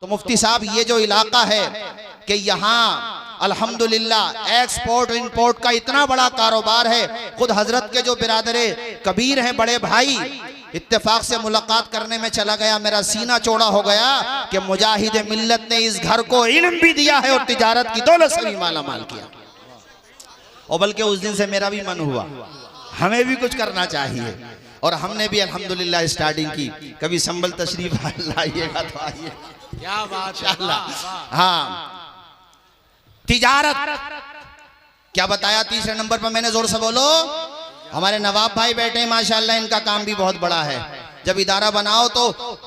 तो मुफ्ती साहब ये जो इलाका है कि यहाँ अल्हम्दुलिल्लाह एक्सपोर्ट इंपोर्ट का इतना बड़ा कारोबार है। खुद हजरत के जो बिरादरे कबीर हैं, बड़े भाई, इत्तेफाक से मुलाकात करने में चला गया, मेरा सीना चौड़ा हो गया कि मुजाहिद मिल्लत ने इस घर को इल्म भी दिया है और तिजारत की दौलत से भी माला माल किया। और बल्कि उस दिन से मेरा भी मन हुआ हमें भी कुछ करना चाहिए, और हमने भी अल्हम्दुलिल्लाह स्टार्टिंग की। कभी संभल तशरीफ लाइएगा तो आइए, क्या बात इंशाअल्लाह। हाँ, तिजारत क्या बताया तीसरे नंबर पर मैंने, जोर से बोलो। हमारे नवाब भाई बैठे हैं माशाअल्लाह, इनका काम भी बहुत बड़ा है। जब इदारा बनाओ तो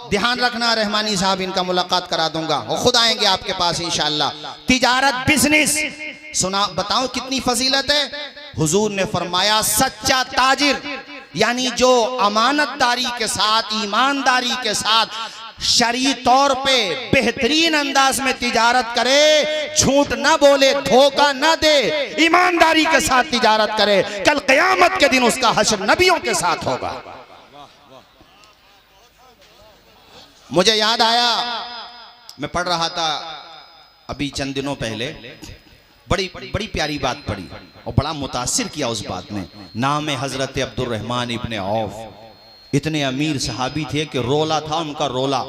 ध्यान रखना, रहमानी साहब इनका मुलाकात करा दूंगा, वो खुद आएंगे आपके पास इंशाअल्लाह। तिजारत बिजनेस सुना, बताओ कितनी फजीलत है। हुजूर ने फरमाया सच्चा ताजिर यानी जो अमानतदारी के साथ, ईमानदारी के साथ शरई तौर पे बेहतरीन अंदाज में तिजारत करे, झूठ ना बोले, धोखा ना दे, ईमानदारी के साथ तिजारत करे, कल क़यामत के दिन उसका हश्र नबियों के साथ होगा। मुझे याद आया, मैं पढ़ रहा था अभी चंद दिनों पहले, बड़ी बड़ी प्यारी बात पढ़ी और बड़ा मुतासिर किया उस बात ने। नाम है हजरत अब्दुर्रहमान इब्ने औफ। इतने अमीर सहाबी थे कि रोला था उनका रोला।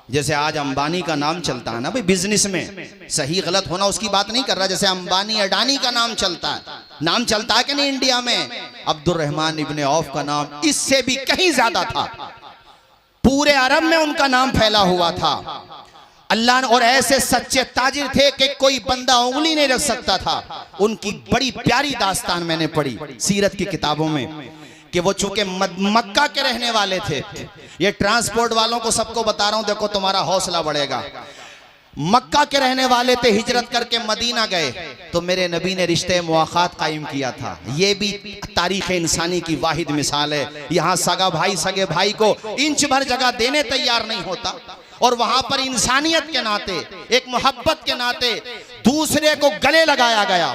जैसे आज अंबानी का नाम चलता है ना भाई बिजनेस में, सही गलत होना उसकी बात नहीं कर रहा, जैसे अंबानी अडानी का नाम चलता है, नाम चलता है कि नहीं इंडिया में, अब्दुर्रहमान इब्ने औफ का नाम इससे भी कहीं ज्यादा था। पूरे अरब में उनका नाम फैला हुआ था। अल्लाह ने, और ऐसे सच्चे ताजिर थे कि कोई बंदा उंगली नहीं रख सकता था। उनकी बड़ी प्यारी दास्तान मैंने पढ़ी सीरत की किताबों में कि वो चूंकि मक्का के रहने वाले थे। ये ट्रांसपोर्ट वालों को सबको बता रहा हूं, देखो तुम्हारा हौसला बढ़ेगा। मक्का के रहने वाले थे, हिजरत करके मदीना गए तो मेरे नबी ने रिश्ते मुआखात कायम किया था। ये भी तारीख इंसानी की वाहिद मिसाल है। यहाँ सगा भाई सगे भाई को इंच भर जगह देने तैयार नहीं होता, और वहां पर इंसानियत के नाते, एक मोहब्बत के नाते दूसरे को गले लगाया गया।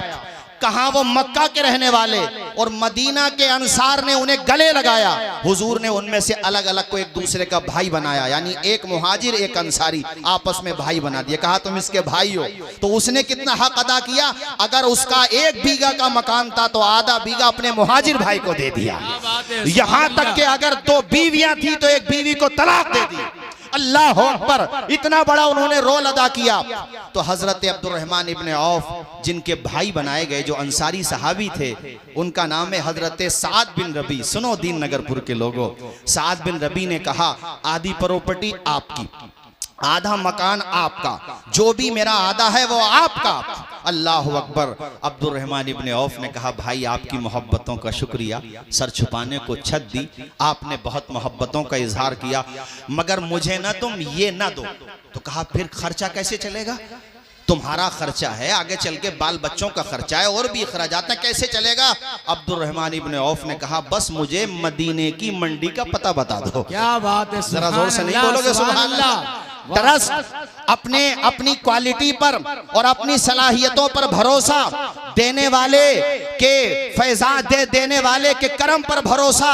कहां वो मक्का के रहने वाले और मदीना के अंसार ने उन्हें गले लगाया। हुजूर ने उनमें से अलग अलग को एक दूसरे का भाई बनाया, यानी एक मुहाजिर एक अंसारी आपस में भाई बना दिया। कहा तुम इसके भाई हो, तो उसने कितना हक अदा किया। अगर उसका 1 बीघा का मकान था तो आधा बीघा अपने मुहाजिर भाई को दे दिया। यहां तक कि अगर 2 बीवियां थी तो एक बीवी को तलाक दे दी। अल्लाह अकबर, इतना बड़ा उन्होंने रोल अदा किया। तो हजरत अब्दुर्रहमान इब्ने औफ जिनके भाई बनाए गए, जो अंसारी सहाबी थे, उनका नाम है हजरत साद बिन रबी। सुनो दीन नगरपुर के लोगों, साद बिन रबी ने कहा आधी प्रॉपर्टी आपकी, आधा मकान आपका, जो भी मेरा आधा है वो आपका। अल्लाह अकबर। अब्दुर्रहमान इब्ने औफ ने कहा भाई आपकी मोहब्बतों का शुक्रिया, सर छुपाने को छत दी, आपने बहुत मोहब्बतों का इजहार किया, मगर मुझे ना तुम ये ना दो। तो कहा फिर खर्चा कैसे चलेगा, तुम्हारा खर्चा है, आगे चल के बाल बच्चों का खर्चा है और भी अखराजात है, कैसे चलेगा। अब्दुर्रहमान इब्ने औफ ने कहा बस मुझे मदीने की मंडी का पता बता दो। क्या बात है, जरा जोर से नहीं बोलोगे सुभान अल्लाह। ट्रस्ट, अपनी क्वालिटी पर और अपनी सलाहियतों पर भरोसा, देने वाले के फैजान देने वाले के करम पर भरोसा,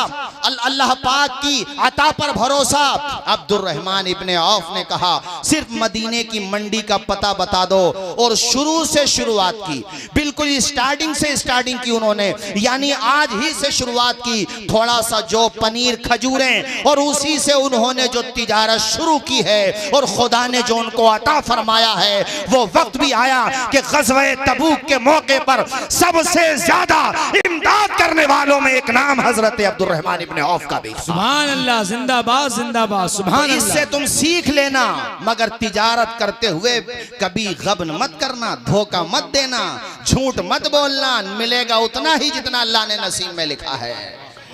अल्लाह पाक की अता पर भरोसा। अब्दुर्रहमान इब्ने औफ ने कहा सिर्फ मदीने की मंडी का पता बता दो, और शुरू से शुरुआत की, बिल्कुल स्टार्टिंग से स्टार्टिंग की उन्होंने, यानी आज ही से शुरुआत की। थोड़ा सा जो पनीर खजूरें, और उसी से उन्होंने जो तिजारत शुरू की है, और खुदा ने जो उनको अता फरमाया है, वो वक्त भी आया कि ग़ज़वे तबूक के मौके पर सबसे ज्यादा इमदाद करने वालों में एक नाम हजरत अब्दुर्रहमान इब्ने औफ का भी। सुभान अल्लाह, जिंदाबाद जिंदाबाद, सुभान अल्लाह। इससे तुम सीख लेना, मगर तिजारत करते हुए कभी गबन मत करना, धोखा मत देना, झूठ मत बोलना। मिलेगा उतना ही जितना अल्लाह ने नसीब में लिखा है।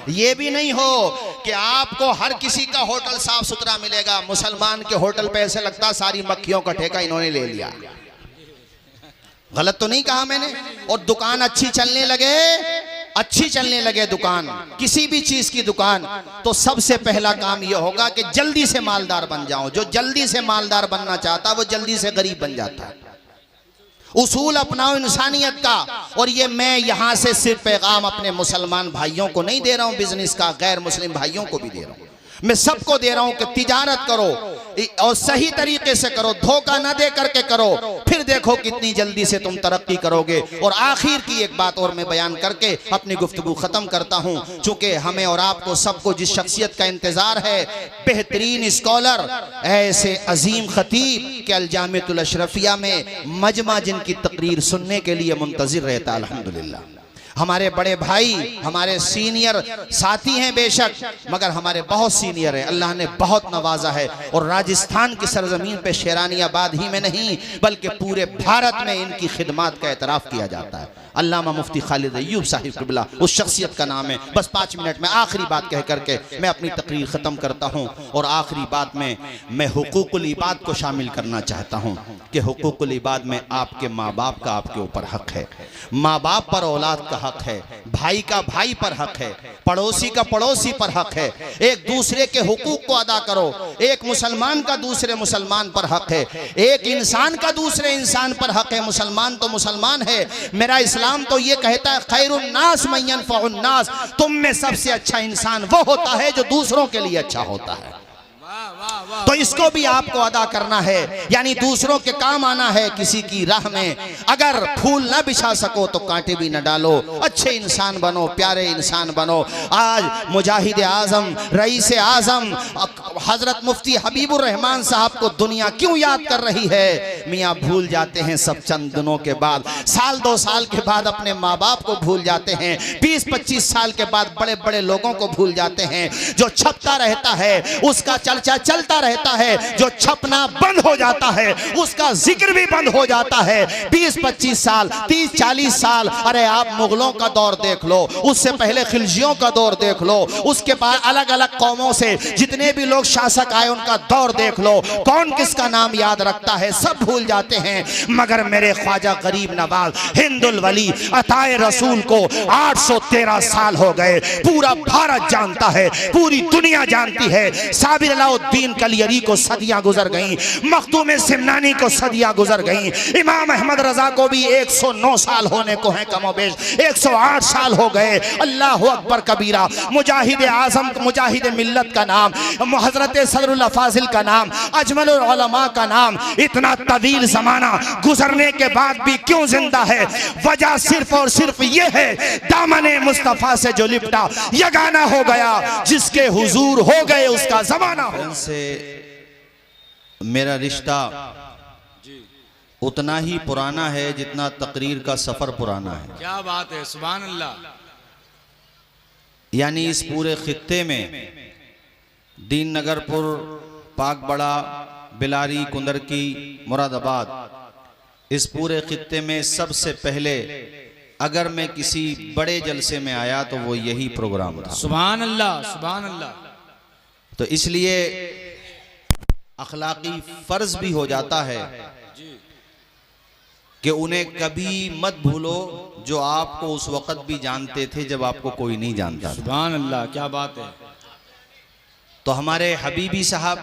ये भी नहीं हो कि आपको हर किसी का होटल साफ सुथरा मिलेगा। मुसलमान के होटल पे ऐसे लगता सारी मक्खियों का ठेका इन्होंने ले लिया। गलत तो नहीं कहा मैंने। और दुकान अच्छी चलने लगे दुकान, किसी भी चीज की दुकान, तो सबसे पहला काम यह होगा कि जल्दी से मालदार बन जाओ। जो जल्दी से मालदार बनना चाहता है वो जल्दी से गरीब बन जाता है। उसूल अपनाओ इंसानियत का। और ये मैं यहाँ से सिर्फ पैगाम अपने मुसलमान भाइयों को नहीं दे रहा हूँ बिजनेस का, गैर मुस्लिम भाइयों को भी दे रहा हूँ। मैं सबको दे रहा हूं कि तिजारत करो, और सही तरीके से करो, धोखा न दे करके करो, फिर देखो कितनी जल्दी से तुम तरक्की करोगे। और आखिर की एक बात और मैं बयान करके अपनी गुफ्तगू खत्म करता हूं, चूंकि हमें और आपको सबको जिस शख्सियत का इंतजार है, बेहतरीन स्कॉलर, ऐसे अजीम खतीब के अल-जामिअतुल अशरफिया में मजमा जिनकी तकरीर सुनने के लिए मुंतजिर रहता है। अल्हम्दुलिल्लाह हमारे बड़े भाई, हमारे सीनियर साथी हैं बेशक, मगर हमारे बहुत सीनियर हैं, अल्लाह ने बहुत नवाजा है। और राजस्थान की सरजमीन पे शेरानियाबाद ही में नहीं बल्कि पूरे भारत में इनकी खिदमत का एतराफ़ किया जाता है। अल्लामा मुफ्ती खालिद अय्यूब साहिब क़िबला उस शख्सियत का नाम है। बस 5 मिनट में आखिरी बात कह करके मैं अपनी तकरीर ख़त्म करता हूँ। और आखिरी बात में मैं हुकूकुल इबाद को शामिल करना चाहता हूँ कि हुकूकुल इबाद में आपके माँ बाप का आपके ऊपर हक़ है, माँ बाप पर औलाद का हक़ है, भाई का भाई पर हक़ है, पड़ोसी का पड़ोसी पर हक़ है। एक दूसरे के हुकूक को अदा करो। एक मुसलमान का दूसरे मुसलमान पर हक़ है, एक इंसान का दूसरे इंसान पर हक़ है। मुसलमान तो मुसलमान है। मेरा इस्लाम तो ये कहता है खैरुन नास मन यनफ़उन नास, तुम में सबसे अच्छा इंसान वो होता है जो दूसरों के लिए अच्छा होता है। तो इसको भी आपको अदा करना है, यानी दूसरों के काम आना है। किसी की राह में अगर फूल ना बिछा सको तो कांटे भी न डालो, अच्छे इंसान बनो, प्यारे इंसान बनो। आज मुजाहिद आजम, रईस आजम हजरत मुफ्ती हबीबुर रहमान साहब को दुनिया क्यों याद कर रही है? मियाँ भूल जाते हैं सब चंद दिनों के बाद, साल 2 साल के बाद अपने माँ बाप को भूल जाते हैं, 20-25 साल के बाद बड़े बड़े लोगों को भूल जाते हैं। जो छपता रहता है उसका चर्चा चलता रहता है, जो छपना बंद हो जाता है उसका जिक्र भी बंद हो जाता है। 20-25 साल, 30-40 साल, अरे आप मुगलों का दौर देख लो, उससे पहले खिलजियों का दौर देख लो, उसके बाद अलग अलग कौमों से जितने भी लोग शासक आए उनका दौर देख लो, कौन किसका नाम याद रखता है? सब भूल जाते हैं। मगर मेरे ख्वाजा गरीब नवाज हिंदुल वली अताए रसूल को 813 साल हो गए, पूरा भारत जानता है, पूरी दुनिया जानती है। साबिर अलाउद्दीन कलियरी को सदियां गुजर गईं, मखदूम सिमनानी को सदियां गुजर गईं, इमाम अहमद रजा को भी 109 साल होने को हैं, कमोबेश 108 साल हो गए। अल्लाह अकबर कबीरा। मुजाहिद आजम, मुजाहिद मिल्लत का नाम, हजरत सदरुल अफाजिल का नाम, अजमलुल उलमा का नाम, इतना तवील जमाना गुजरने के बाद भी क्यों जिंदा है? वजह सिर्फ और सिर्फ ये है, दामने मुस्तफा से जो लिपटा यगाना हो गया, जिसके हुजूर हो गए उसका जमाना से मेरा रिश्ता उतना ही पुराना है जितना तकरीर का सफर पुराना है। क्या बात है, सुभान अल्लाह। यानी इस पूरे खित्ते में दीन नगरपुर, पाकबड़ा, बिलारी, कुंदरकी, मुरादाबाद, इस पूरे खित्ते में सबसे पहले अगर मैं किसी बड़े जलसे में आया तो वो यही प्रोग्राम था। सुभान अल्लाह, सुभान अल्लाह। तो इसलिए अखलाकी फर्ज भी हो जाता है कि उन्हें कभी मत भूलो जो आपको उस वक्त भी जानते थे जब आपको कोई नहीं जानता। सुभान अल्लाह, क्या बात है। तो हमारे हबीबी साहब,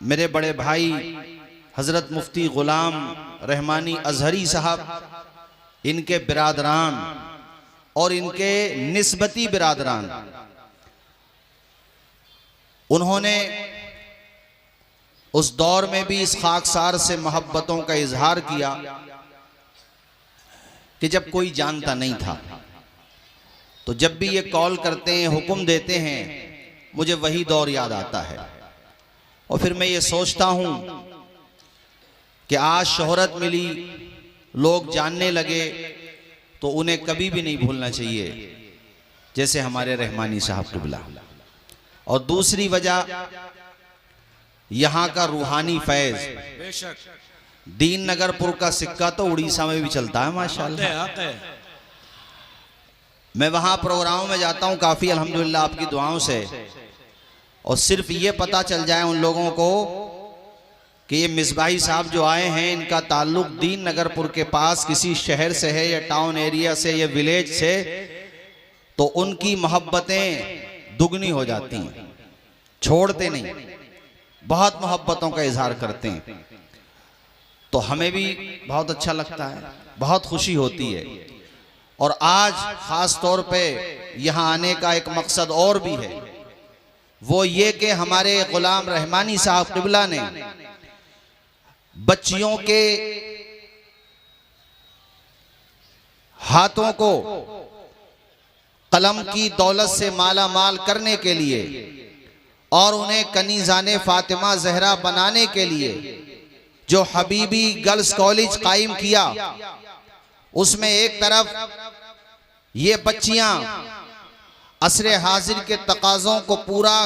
मेरे बड़े भाई हजरत मुफ्ती गुलाम रहमानी अजहरी साहब, इनके बिरादरान और इनके निस्बती बिरादरान, उन्होंने उस दौर में भी इस खाकसार से मोहब्बतों का इजहार किया कि जब कोई जानता नहीं था। तो जब भी ये कॉल करते हैं, हुक्म देते हैं, मुझे वही दौर याद आता है। और फिर मैं ये सोचता हूं कि आज शोहरत मिली, लोग जानने लगे, तो उन्हें कभी भी नहीं भूलना चाहिए जैसे हमारे रहमानी साहब क़िबला। और दूसरी वजह यहाँ का रूहानी फैज, बेशक दीन नगरपुर का सिक्का तो उड़ीसा में भी चलता है माशाल्लाह। मैं वहाँ प्रोग्रामों में जाता हूँ काफ़ी, अल्हम्दुलिल्लाह आपकी दुआओं से। और सिर्फ ये पता चल जाए उन लोगों को कि ये मिसबाही साहब जो आए हैं, इनका ताल्लुक दीन नगरपुर के पास किसी शहर से है या टाउन एरिया से या विलेज से, तो उनकी मोहब्बतें दुगनी हो जाती हैं, छोड़ते नहीं, बहुत मोहब्बतों का इजहार करते हैं। तो हमें भी बहुत अच्छा लगता है, बहुत खुशी होती है। और आज ख़ास तौर पे यहाँ आने का एक मकसद और भी है वो ये कि हमारे गुलाम रहमानी साहब क़िबला ने बच्चियों के हाथों को कलम की दौलत से माला माल करने के लिए और उन्हें कनीज़ाने फातिमा जहरा बनाने के लिए जो हबीबी गर्ल्स कॉलेज कायम किया, उसमें एक तरफ ये बच्चियां असरे हाजिर के तकाज़ों को पूरा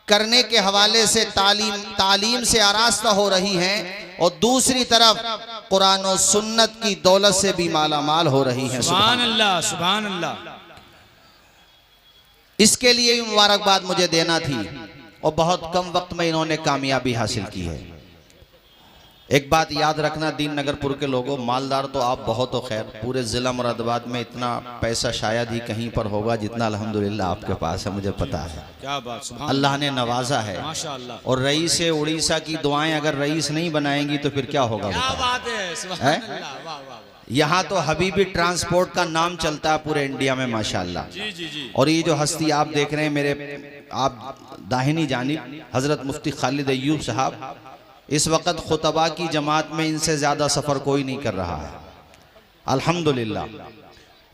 करने के हवाले से तालीम से आरास्ता हो रही हैं और दूसरी तरफ कुरान और सुन्नत की दौलत से भी माला माल हो रही हैं। सुभान अल्लाह, सुभान अल्लाह। इसके लिए भी मुबारकबाद मुझे देना थी और बहुत कम वक्त में इन्होंने कामयाबी हासिल की है। एक बात याद रखना दीन नगरपुर के लोगों, मालदार तो आप बहुत हो, खैर पूरे ज़िला मुरादाबाद में इतना पैसा शायद ही कहीं पर होगा जितना अल्हम्दुलिल्लाह आपके पास है, मुझे पता है। क्या बात, सुभान अल्लाह ने नवाजा है माशाअल्लाह। और रईस उड़ीसा की दुआएं अगर रईस नहीं बनाएंगी तो फिर क्या होगा? क्या बात है, सुभान अल्लाह, वाह वाह। यहाँ तो हबीबी ट्रांसपोर्ट का नाम चलता है पूरे इंडिया में माशाअल्लाह। जी जी जी। और ये जो हस्ती आप देख रहे हैं मेरे आप दाहिनी जानिब, हजरत मुफ्ती खालिद अय्यूब साहब, इस वक्त खुतबा की जमात में इनसे ज़्यादा सफ़र कोई नहीं कर रहा है अल्हम्दुलिल्लाह।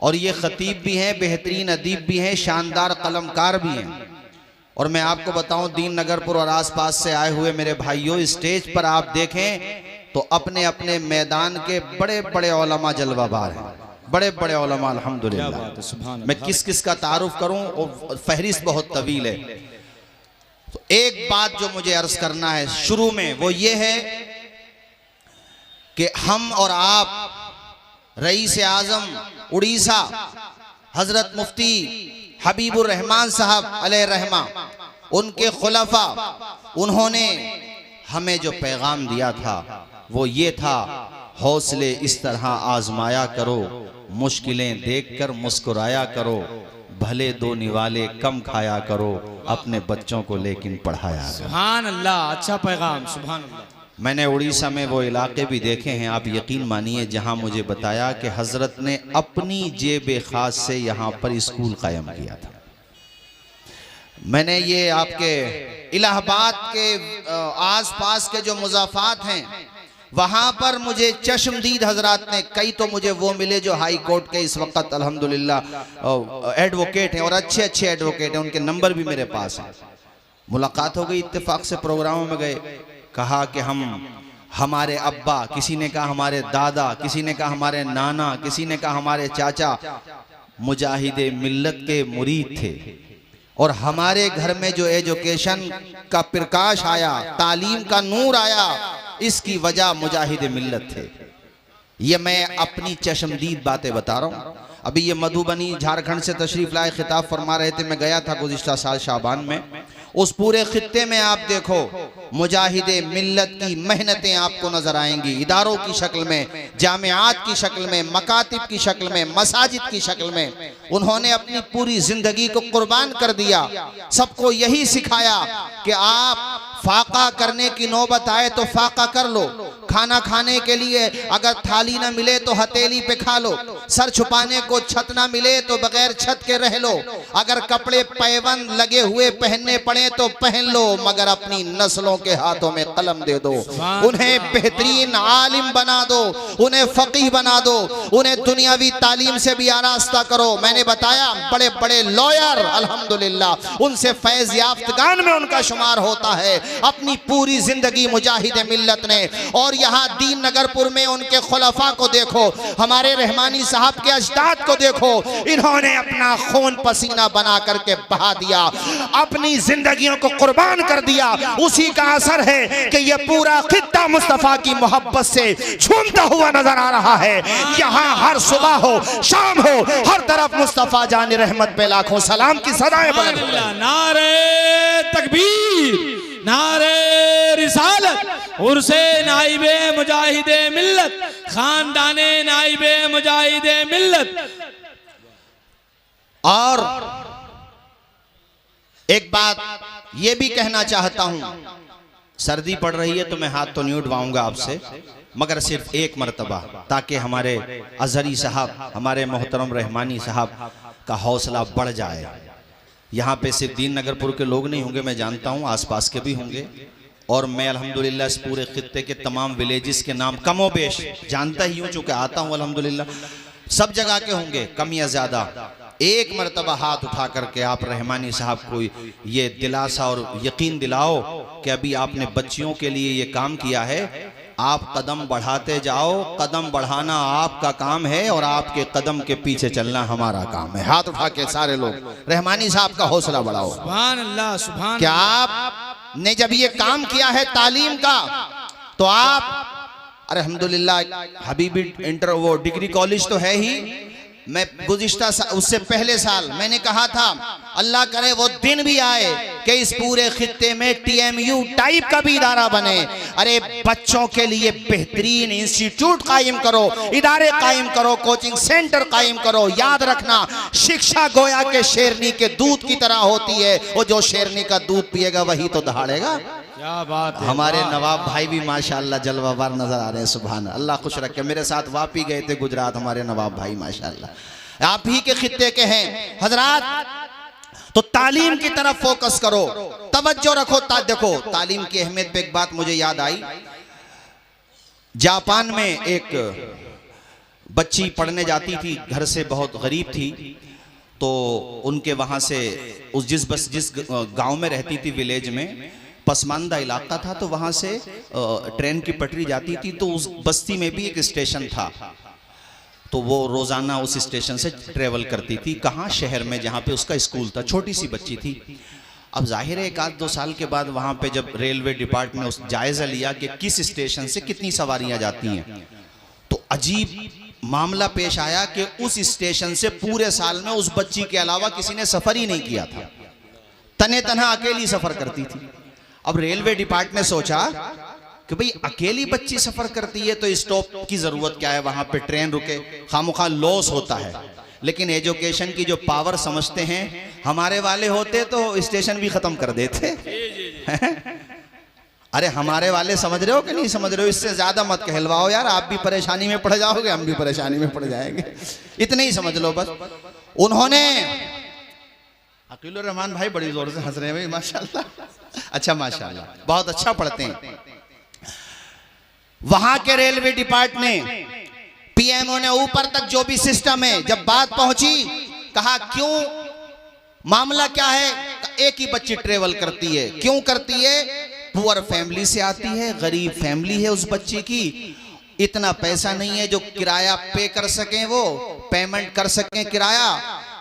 और ये ख़तीब भी हैं, बेहतरीन अदीब भी हैं, शानदार कलमकार भी हैं। और मैं आपको बताऊं, दीन नगरपुर और आसपास से आए हुए मेरे भाइयों, स्टेज पर आप देखें तो अपने अपने मैदान के बड़े बड़े उलमा जलवाबार हैं, बड़े बड़े उलमा अल्हम्दुलिल्लाह। मैं किस किस का तारुफ करूं और फहरिस्त बहुत तवील है। तो एक बात जो मुझे अर्ज करना है शुरू में वो ये है कि हम और आप रईस आज़म उड़ीसा हजरत मुफ्ती हबीबुर रहमान साहब अलैहि रहमा, उनके खुलफा, उन्होंने हमें जो पैगाम दिया था वो ये था, हौसले इस तरह आजमाया करो, मुश्किलें देखकर मुस्कुराया करो, भले दो निवाले कम खाया करो, अपने बच्चों को लेकिन पढ़ाया करो। सुभान अल्लाह, अच्छा पैगाम, सुभान अल्लाह। मैंने उड़ीसा में वो इलाके भी देखे हैं, आप यकीन मानिए, जहां मुझे बताया कि हजरत ने अपनी जेब खास से यहाँ पर स्कूल कायम किया था। मैंने ये आपके इलाहाबाद के आसपास के जो मुज़ाफ़ात हैं वहाँ पर मुझे चश्मदीद हजरात ने, कई तो मुझे वो मिले जो हाई कोर्ट के इस वक्त अल्हम्दुलिल्लाह एडवोकेट हैं और अच्छे अच्छे एडवोकेट हैं, उनके नंबर भी मेरे पास हैं। मुलाकात हो गई, इत्तेफाक से प्रोग्रामों में गए, कहा कि हम हमारे अब्बा, किसी ने कहा हमारे दादा, किसी ने कहा हमारे नाना, किसी ने कहा हमारे चाचा मुजाहिदे मिल्लत के मुरीद थे और हमारे घर में जो एजुकेशन का प्रकाश आया, तालीम का नूर आया, इसकी वजह मुजाहिद मिल्लत थे। ये मैं अपनी चश्मदीद बातें बता रहा हूँ। अभी ये मधुबनी झारखंड से तशरीफ लाए, खिताब फरमा रहे थे, मैं गया था गुज़िश्ता साल शाबान में। उस पूरे खित्ते में आप देखो मुजाहिदे मिल्लत की मेहनतें आपको नजर आएंगी, इदारों की शक्ल में, जामियात की शक्ल में, मकातिब की शक्ल में, मसाजिद की शक्ल में। उन्होंने अपनी पूरी जिंदगी को कुर्बान कर दिया, सबको यही सिखाया कि आप फाका करने की नौबत आए तो फाका कर लो, खाना खाने के लिए अगर थाली ना मिले तो हथेली पे खा लो, सर छुपाने को छत ना मिले तो बगैर छत के रह लो, अगर कपड़े पैबंद लगे हुए पहनने पड़े तो पहन लो, मगर अपनी नस्लों के हाथों में कलम दे दो, उन्हें बेहतरीन आलिम बना दो, उन्हें फकीह बना दो, उन्हें दुनियावी तालीम से भी आरास्ता करो। मैंने बताया बड़े बड़े लॉयर अल्हम्दुलिल्लाह उनसे फैज याफ्तगान में उनका शुमार होता है। अपनी पूरी जिंदगी मुजाहिद मिल्लत ने, और यहाँ दीन नगरपुर में उनके खुलफा को देखो, हमारे रहमानी साहब के अजदाद को देखो, इन्होंने अपना खून पसीना बना करके बहा दिया, अपनी जिंदगियों को कुर्बान कर दिया। उसी का असर है कि ये पूरा खित्ता मुस्तफा की मोहब्बत से झूमता हुआ नजर आ रहा है। यहाँ हर सुबह हो शाम हो हर तरफ मुस्तफा जान रहमत पे लाखों सलाम की सदाएं बुलंद हो। नारे तकबीर, नारे रिसालत, उर्से नाइबे मुजाहिदे मिल्लत, खानदाने नाइबे मुजाहिदे मिल्लत। और एक बात ये भी कहना चाहता हूं, सर्दी पड़ रही है तो मैं हाथ तो नहीं उठवाऊंगा आपसे, मगर सिर्फ एक मर्तबा, ताकि हमारे अजहरी साहब, हमारे मोहतरम रहमानी साहब का हौसला बढ़ जाए। यहाँ पे सिर्फ दीन नगरपुर के लोग नहीं होंगे, मैं जानता हूँ आसपास के भी होंगे, और मैं अल्हम्दुलिल्लाह इस पूरे खित्ते के तमाम विलेजेस के नाम कमोबेश जानता ही हूँ, चूँकि आता हूँ अल्हम्दुलिल्लाह। सब जगह के होंगे कम या ज़्यादा। एक मरतबा हाथ उठा करके आप रहमानी साहब को ये दिलासा और यकीन दिलाओ कि अभी आपने बच्चियों के लिए ये काम किया है, आप कदम बढ़ाते जाओ। कदम बढ़ाना आपका काम है और आपके कदम के पीछे चलना हमारा काम है। हाथ उठा के सारे लोग रहमानी साहब का हौसला बढ़ाओ। सुभान अल्लाह, सुभान क्या आपने जब ये काम किया है तालीम का, तो आप अल्हम्दुलिल्लाह हबीबी इंटर वो डिग्री कॉलेज तो है ही। मैं गुज़िश्ता उससे पहले साल मैंने कहा था अल्लाह करे वो दिन भी आए कि इस पूरे खित्ते में TMU टाइप का भी इदारा बने। अरे बच्चों के लिए बेहतरीन इंस्टीट्यूट कायम करो, इदारे कायम करो, कोचिंग सेंटर कायम करो। याद रखना, शिक्षा गोया के शेरनी के दूध की तरह होती है, वो जो शेरनी का दूध पिएगा वही तो दहाड़ेगा। क्या बात है। हमारे नवाब भाई भी माशाअल्लाह जलवाबार नजर आ रहे हैं, सुभान अल्लाह, खुश रखे। मेरे साथ वापी गए थे गुजरात, हमारे नवाब भाई माशाअल्लाह आप ही के खित्ते के हैं हजरात। तो तालीम की तरफ फोकस करो, तवज्जो रखो। देखो तालीम की अहमियत पे एक बात मुझे याद आई। जापान में एक बच्ची पढ़ने जाती थी, घर से बहुत गरीब थी, तो उनके वहां से जिस गांव में रहती थी, विलेज में पसमानदा इलाका था, तो वहां से ट्रेन की पटरी जाती थी, तो उस बस्ती में भी एक स्टेशन था, तो वो रोजाना उस स्टेशन से ट्रेवल करती थी। कहाँ? शहर में, जहाँ पे उसका स्कूल था। छोटी सी बच्ची थी। अब जाहिर है 1-2 साल के बाद वहाँ पे जब रेलवे डिपार्टमेंट ने उस जायजा लिया कि किस स्टेशन से कितनी सवारियाँ जाती हैं, तो अजीब मामला पेश आया कि उस स्टेशन से पूरे साल में उस बच्ची के अलावा किसी ने सफर ही नहीं किया था। तने तनहा अकेली सफर करती थी। अब रेलवे डिपार्टमेंट ने सोचा कि भाई अकेली बच्ची सफर करती है तो स्टॉप की जरूरत क्या है, वहां पे ट्रेन रुके, खामोखा लॉस होता है। लेकिन एजुकेशन की जो पावर समझते हैं हमारे वाले होते तो स्टेशन भी खत्म कर देते। अरे हमारे वाले समझ रहे हो कि नहीं समझ रहे हो? इससे ज्यादा मत कहलवाओ यार, आप भी परेशानी में पड़ जाओगे, हम भी परेशानी में पड़ जाएंगे। इतने ही समझ लो बस। उन्होंने, अकीलुर रहमान भाई बड़ी जोर से हंस रहे हैं भाई, माशाल्लाह। अच्छा माशाल्लाह, बहुत अच्छा पढ़ते हैं। वहां के रेलवे डिपार्टमेंट ने, पीएमओ ने, ऊपर तक जो भी सिस्टम है, जब बात पहुंची कहा क्यों, मामला क्या है? एक ही बच्ची ट्रेवल करती है। क्यों करती है? पुअर फैमिली से आती है, गरीब फैमिली है उस बच्ची की, इतना पैसा नहीं है जो किराया पे कर सकें, वो पेमेंट कर सकें किराया,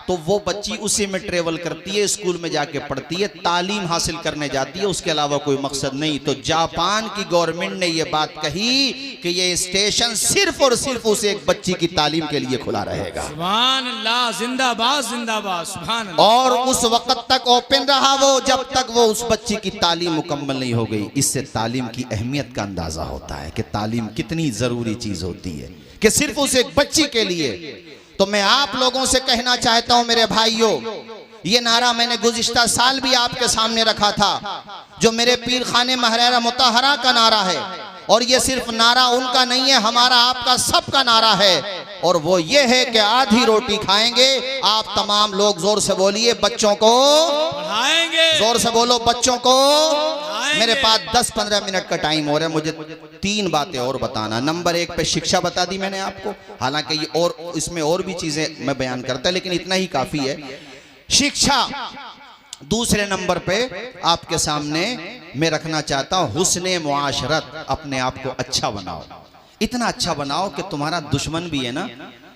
तो वो बच्ची उसी में ट्रेवल करती है, स्कूल में जाके पढ़ती है, तालीम हासिल करने जाती है, उसके अलावा कोई मकसद नहीं। तो जापान की गवर्नमेंट ने ये बात कही कि ये स्टेशन सिर्फ और सिर्फ उस एक बच्ची की तालीम के लिए खुला रहेगा। सुभान अल्लाह, जिंदाबाद जिंदाबाद, सुभान अल्लाह। और उस वक्त तक ओपन रहा वो, जब तक वो उस बच्ची की तालीम मुकम्मल नहीं हो गई। इससे तालीम की अहमियत का अंदाजा होता है कि तालीम कितनी जरूरी चीज होती है, कि सिर्फ उस एक बच्ची के लिए। तो मैं आप लोगों से कहना चाहता हूं मेरे भाइयों, ये नारा मैंने गुज़िश्ता साल भी आपके सामने रखा था, जो मेरे पीर खाने महरेरा मुतहरा का नारा है। और ये सिर्फ नारा उनका नहीं है, हमारा आपका सबका नारा है। और वो ये है कि आधी रोटी खाएंगे। आप तमाम लोग जोर से बोलिए, बच्चों को पढ़ाएंगे, जोर से बोलो, बच्चों को। मेरे पास 10-15 मिनट का टाइम हो रहा है, मुझे 3 बातें और बताना। नंबर 1 पे शिक्षा बता दी मैंने आपको, हालांकि ये और इसमें और भी चीजें मैं बयान करता, लेकिन इतना ही काफी है, शिक्षा। दूसरे नंबर पे आपके सामने मैं रखना चाहता हूं हुस्ने मुआशरत। अपने आप को अच्छा बनाओ, इतना अच्छा बनाओ कि तुम्हारा दुश्मन भी है ना,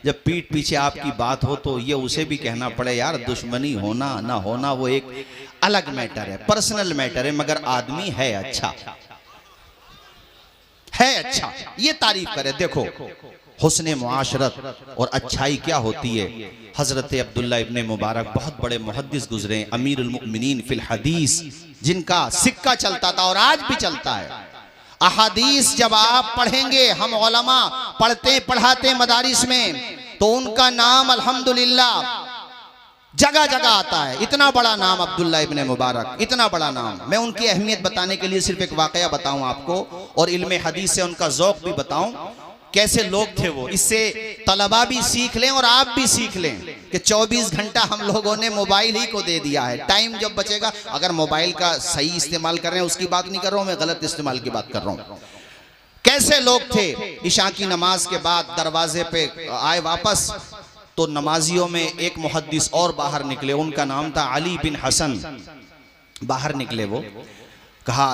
जब पीठ पीछे आपकी बात हो तो ये उसे भी कहना पड़े यार, दुश्मनी होना ना होना वो एक अलग मैटर है, पर्सनल मैटर है, मगर आदमी है अच्छा, है अच्छा, ये तारीफ करे। देखो हुस्ने मुआशरत और अच्छाई क्या होती है। हजरत अब्दुल्ला इब्ने मुबारक बहुत बड़े मुहद्दिस गुजरे, अमीरुल मुमिनीन फिल हदीस, जिनका सिक्का चलता था और आज भी चलता है। अहादीस जब आप पढ़ेंगे, हम उलमा पढ़ते पढ़ाते मदारिस में, तो उनका नाम अल्हम्दुलिल्लाह जगह जगह आता है। इतना बड़ा नाम अब्दुल्ला इब्ने मुबारक, इतना बड़ा नाम। मैं उनकी अहमियत बताने के लिए सिर्फ एक वाकया बताऊं आपको, और इल्मे हदीस से उनका ज़ौक़ भी बताऊं। कैसे लोग थे वो। इससे तलबा भी सीख लें और आप भी सीख लें कि 24 घंटा हम लोगों ने मोबाइल ही को दे दिया है। टाइम जब बचेगा, अगर मोबाइल का सही इस्तेमाल कर रहे हैं उसकी बात नहीं कर रहा हूं मैं, गलत इस्तेमाल की बात कर रहा हूं। कैसे लोग थे, इशा की नमाज के बाद दरवाजे पे आए वापस, तो नमाजियों में एक मुहद्दिस और बाहर निकले, उनका नाम था अली बिन हसन। बाहर निकले, वो कहा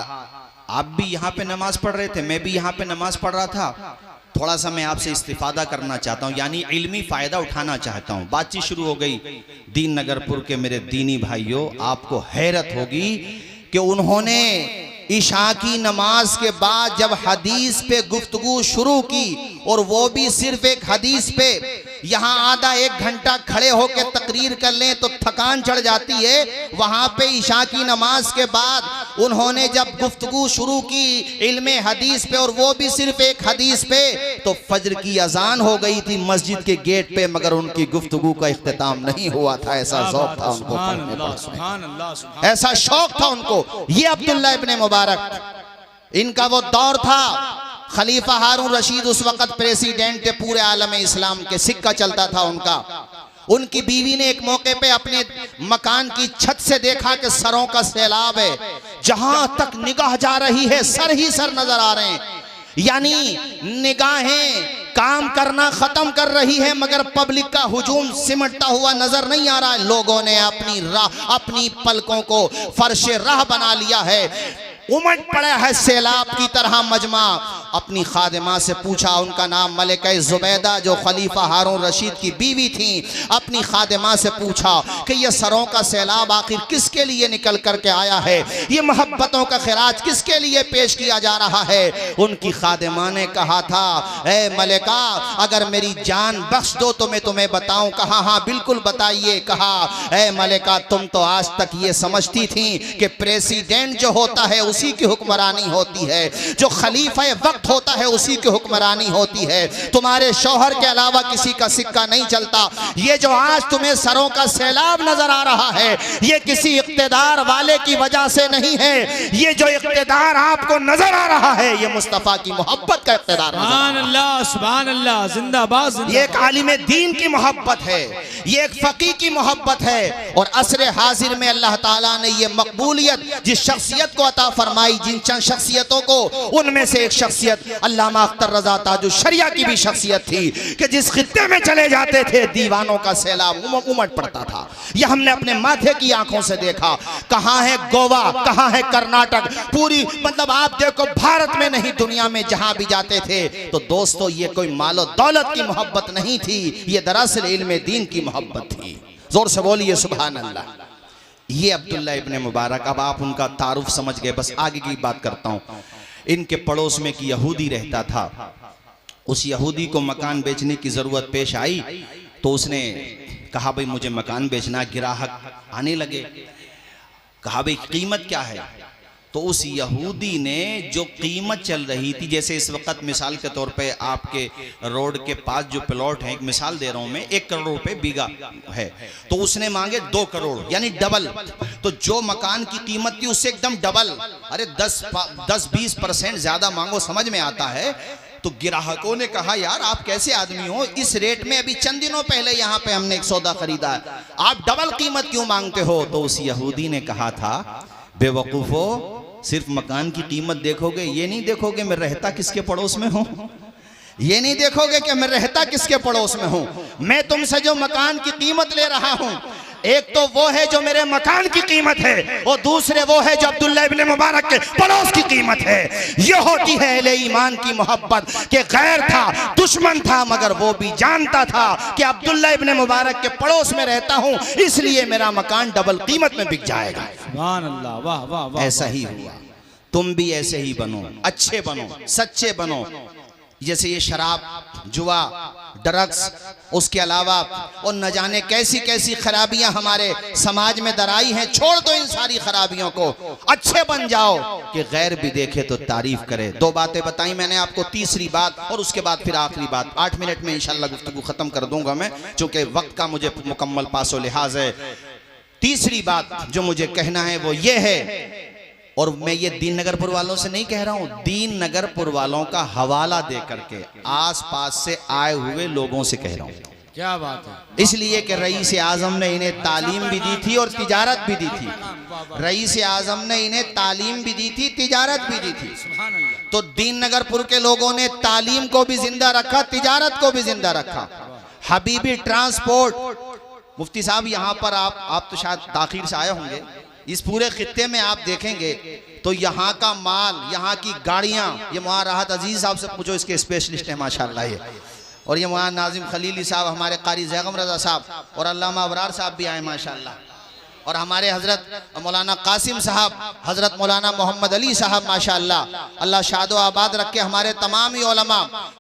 आप भी यहाँ पे नमाज पढ़ रहे थे, मैं भी यहाँ पे नमाज पढ़ रहा था, थोड़ा सा मैं आपसे इस्तिफादा करना चाहता हूँ, यानी इल्मी फायदा उठाना चाहता हूँ। बातचीत शुरू हो गई। दीन नगरपुर के मेरे दीनी भाइयों, आपको हैरत होगी कि उन्होंने इशा की नमाज के बाद जब हदीस पे गुफ्तगू शुरू की, और वो भी सिर्फ एक हदीस पे, यहाँ आधा एक घंटा खड़े होकर तकरीर कर लें तो थकान चढ़ जाती है, वहां पे इशा की नमाज के बाद उन्होंने जब गुफ्तगू शुरू की इल्मे हदीस पे, और वो भी सिर्फ एक हदीस पे, तो फजर की अजान हो गई थी मस्जिद के गेट पे, मगर उनकी गुफ्तगू का इख्तिताम नहीं हुआ था। ऐसा शौक था उनको, ऐसा शौक था उनको। ये अब्दुल्लाह इब्ने मुबारक, इनका वो दौर था, खलीफा हारून रशीद उस वक्त प्रेसिडेंट थे पूरे आलम इस्लाम के, सिक्का चलता था उनका। उनकी बीवी ने एक मौके पे अपने मकान की छत से देखा कि सरों का सैलाब है, जहां तक निगाह जा रही है सर ही सर नजर आ रहे हैं, यानी निगाहें काम करना खत्म कर रही है, मगर पब्लिक का हुजूम सिमटता हुआ नजर नहीं आ रहा है। लोगों ने अपनी राह, अपनी पलकों को फर्श राह बना लिया है, उमड़ पड़ा है सैलाब की तरह मजमा। अपनी खादिमा से पूछा, उनका नाम मलिका जुबैदा जो खलीफा हारून रशीद की बीवी थी, अपनी खादिमा से पूछा कि ये सरों का सैलाब आखिर किसके लिए निकल करके आया है, ये मोहब्बतों का खिराज किसके लिए पेश किया जा रहा है। उनकी खादिमा ने कहा था, ए मलिका अगर मेरी जान बख्श दो तो मैं तुम्हें बताऊं। कहा हाँ बिल्कुल बताइए। कहा ए मलिका तुम तो आज तक ये समझती थी कि प्रेसिडेंट जो होता है उसी की हुक्मरानी होती है, जो खलीफा वक्त होता है उसी की हुक्मरानी होती है, तुम्हारे शौहर के अलावा किसी का सिक्का नहीं चलता। ये जो आज तुम्हें सरों का सैलाब नजर आ रहा है, ये किसी इख्तिदार वाले की वजह से नहीं है, ये जो इख्तिदार आपको नजर आ रहा है ये मुस्तफा की मोहब्बत का इख्तिदार है। सुभान अल्लाह, सुभान अल्लाह, जिंदाबाद, जिंदाबाद। ये एक आलिम दीन की मोहब्बत है, ये एक फकीह की मोहब्बत है। और असर हाजिर में अल्लाह ताला ने ये मकबूलियत जिस शख्सियत को अता फरमाई, जिन चंद शख्सियतों को, उनमें से एक शख्सियत अल्लामा अख्तर रजा ताजुश शरिया की भी शख्सियत थी कि जिस खित्ते में चले जाते थे दीवानों का सैलाब उमड़ पड़ता था। यह हमने अपने माथे की आंखों से देखा। कहाँ है गोवा, कहाँ है कर्नाटक, पूरी मतलब आप देखो भारत में नहीं दुनिया में जहां भी जाते थे। तो दोस्तों ये कोई मालो दौलत की मोहब्बत नहीं थी, ये दरअसल इल्मे दीन की मोहब्बत थी। जोर से बोलिए सुभान अल्लाह। ये अब्दुल्लाह इब्ने मुबारक, अब आप उनका तारुफ समझ गए, बस आगे की बात करता हूं। इनके पड़ोस में एक यहूदी रहता था, उस यहूदी को मकान बेचने की जरूरत पेश आई, तो उसने कहा भाई मुझे मकान बेचना। ग्राहक आने लगे, कहा भाई कीमत क्या है। तो उस यहूदी ने जो कीमत चल रही थी, जैसे इस वक्त मिसाल के तौर पे आपके रोड के पास जो प्लॉट है, एक मिसाल दे रहा हूं मैं, 1 करोड़ रुपए बीघा है, तो उसने मांगे 2 करोड़ यानी डबल। तो जो मकान की कीमत थी उससे एकदम डबल, अरे 10-20% ज्यादा मांगो, समझ में आता है। तो ग्राहकों ने कहा यार आप कैसे आदमी हो, इस रेट में अभी चंद दिनों पहले यहाँ पे हमने एक सौदा खरीदा है, आप डबल कीमत क्यों मांगते हो। तो उस यहूदी ने कहा था बेवकूफो, सिर्फ मकान की कीमत देखोगे, ये नहीं देखोगे मैं रहता किसके पड़ोस में हूं, ये नहीं देखोगे कि मैं रहता किसके पड़ोस में हूं। मैं तुमसे जो मकान की कीमत ले रहा हूं, एक तो वो है जो मेरे मकान की कीमत है, और दूसरे वो है जो अब्दुल्लाह इब्ने मुबारक के पड़ोस की कीमत है। ये होती है अहले ईमान की मोहब्बत के गैर था, दुश्मन था, मगर वो भी जानता था कि अब्दुल्लाह इब्ने मुबारक के पड़ोस में रहता हूं, इसलिए मेरा मकान डबल कीमत में बिक जाएगा। सुभान अल्लाह, वाह वाह वाह। ऐसा ही हुआ, तुम भी ऐसे ही बनो, अच्छे बनो, सच्चे बनो। जैसे ये शराब, जुआ, ड्रग्स, उसके अलावा और न जाने कैसी कैसी खराबियां हमारे समाज में दराई हैं, छोड़ दो इन सारी खराबियों को, अच्छे बन जाओ कि गैर भी देखे तो तारीफ करे। 2 बातें बताई मैंने आपको, तीसरी बात और उसके बाद फिर आखिरी बात। 8 मिनट में इंशाल्लाह गुफ्तगू खत्म कर दूंगा मैं, चूंकि वक्त का मुझे मुकम्मल पासो लिहाज है। तीसरी बात जो मुझे कहना है वो ये है, और मैं ये दीन नगरपुर वालों से नहीं कह रहा हूं, दीन नगरपुर वालों का हवाला दे करके आसपास से आए हुए लोगों से कह रहा हूं। क्या बात है। इसलिए कि रईस आजम ने इन्हें तालीम भी दी थी और तिजारत भी दी थी। रईस आजम ने इन्हें तालीम भी दी थी, तिजारत भी दी थी। सुभान अल्लाह। तो दीन नगरपुर के लोगों ने तालीम को भी जिंदा रखा, तिजारत को भी जिंदा रखा। हबीबी ट्रांसपोर्ट। मुफ्ती साहब यहाँ पर आप तो शायद ताखीर से आए होंगे, इस पूरे खित्ते में आप देखेंगे तो यहाँ का माल, यहाँ की गाड़ियाँ, ये मुआ राहत अजीज साहब से पूछो, इसके स्पेशलिस्ट हैं माशाल्लाह ये। और ये मुआ नाजिम खलीली साहब, हमारे कारी जैगम रजा साहब और अल्लामा अबरार साहब भी आए माशाल्लाह। और हमारे हजरत मौलाना कासिम साहब, हजरत मौलाना मोहम्मद अली साहब माशाल्लाह, अल्लाह शादो आबाद रखे हमारे तमाम ही उलमा।